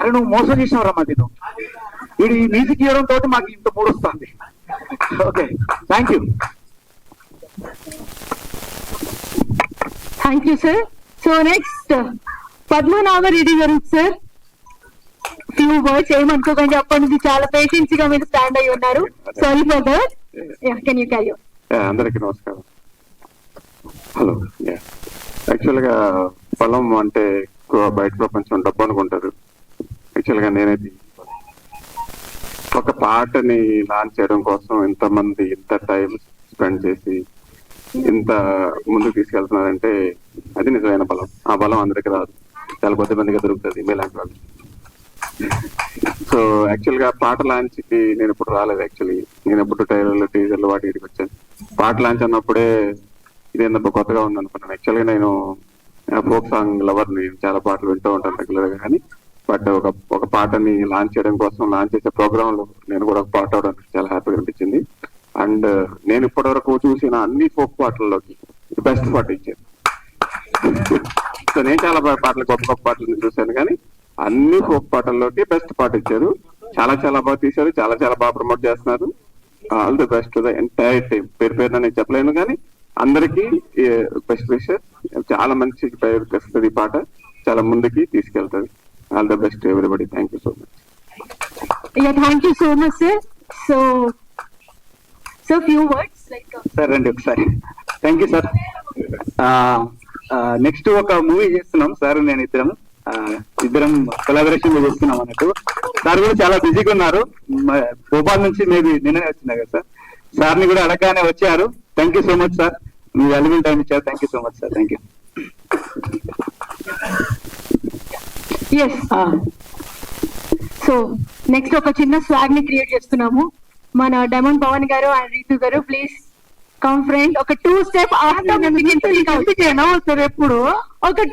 అరే నువ్వు మోసం చేసినావు రమ్మా నేను వీడు ఈ మ్యూజిక్ ఇవ్వడం తోటి మాకు ఇంత మూడు వస్తుంది. Okay, thank you. Thank you sir. So next Padmanabha Reddy గారు సార్, ఫ్యూ వర్డ్స్ ఏమనుకోకండి, అప్పటి నుంచి చాలా పేషెన్స్ గా మీరు స్టాండ్ అయి ఉన్నారు. Sorry for that. Can you carry on? అందరికీ నమస్కారం. హలో. యాక్చువల్ గా పొలం అంటే బయట ప్రపంచం డబ్బు అనుకుంటారు. యాక్చువల్ గా నేనైతే ఒక పాటని లాంచ్ చేయడం కోసం ఇంతమంది ఇంత టైం స్పెండ్ చేసి ఇంత ముందుకు తీసుకెళ్తున్నారంటే అది నిజమైన బలం. ఆ బలం అందరికి రాదు, చాలా కొద్ది మందిగా దొరుకుతుంది మీలాంటి వాళ్ళు. సో యాక్చువల్ గా పాట లాంచ్ కి నేను ఇప్పుడు రాలేదు. యాక్చువల్లీ నేను ఎప్పుడు ట్రైలర్లు టీజర్లు వాటి వీటికి వచ్చాను. పాట లాంచ్ అన్నప్పుడే ఇదేంత కొత్తగా ఉంది అనుకున్నాను. యాక్చువల్ గా నేను ఫోక్ సాంగ్ లవర్ ని, చాలా పాటలు వింటూ ఉంటాను రెగ్యులర్ గా. కానీ బట్ ఒక పాటని లాంచ్ చేయడం కోసం లాంచ్ చేసే ప్రోగ్రామ్ లో నేను కూడా ఒక పాట అవడానికి చాలా హ్యాపీగా అనిపించింది. అండ్ నేను ఇప్పటి వరకు చూసిన అన్ని ఫోక్ పాటల్లోకి బెస్ట్ పాట ఇచ్చారు. సో నేను చాలా పాటలు గొప్ప గొప్ప పాటలు చూశాను, కానీ అన్ని ఫోక్ పాటల్లోకి బెస్ట్ పాట ఇచ్చారు. చాలా చాలా బాగా తీశారు, చాలా చాలా బాగా ప్రమోట్ చేస్తున్నారు. All the best the entire team. పేరు పేరున నేను చెప్పలేను, కానీ అందరికీ బెస్ట్ విషెస్. చాలా మంచి పేరు తెస్తుంది ఈ పాట, చాలా ముందుకి తీసుకెళ్తుంది. All the best everybody. Thank you so much. Thank you so much sir. So few words like sir రండి ఒకసారి. Thank you sir. నెక్స్ట్ ఒక మూవీ చేస్తున్నాం సార్, నేను ఇద్దరం కొలాబరేషన్ చేస్తున్నాం అన్నట్టు. సార్ కూడా చాలా బిజీగా ఉన్నారు. భోపాల్ నుంచి మేబీ నిన్ననే వచ్చినా కదా సార్. సార్ని కూడా అడగగానే వచ్చారు. Thank you so much sir, మీ వాల్యుబుల్ టైం ఇచ్చారు. Thank you so much sir. Thank you. Yes. So next ఒక చిన్న స్వాగ్ ని క్రియేట్ చేస్తున్నాము. మన డైమండ్ పవన్ గారు అండ్ రీతు గారు, ప్లీజ్ కమ్ ఫ్రెండ్. ఒక 2 స్టెప్ ఆఫ్టర్ ఎప్పుడు ఒక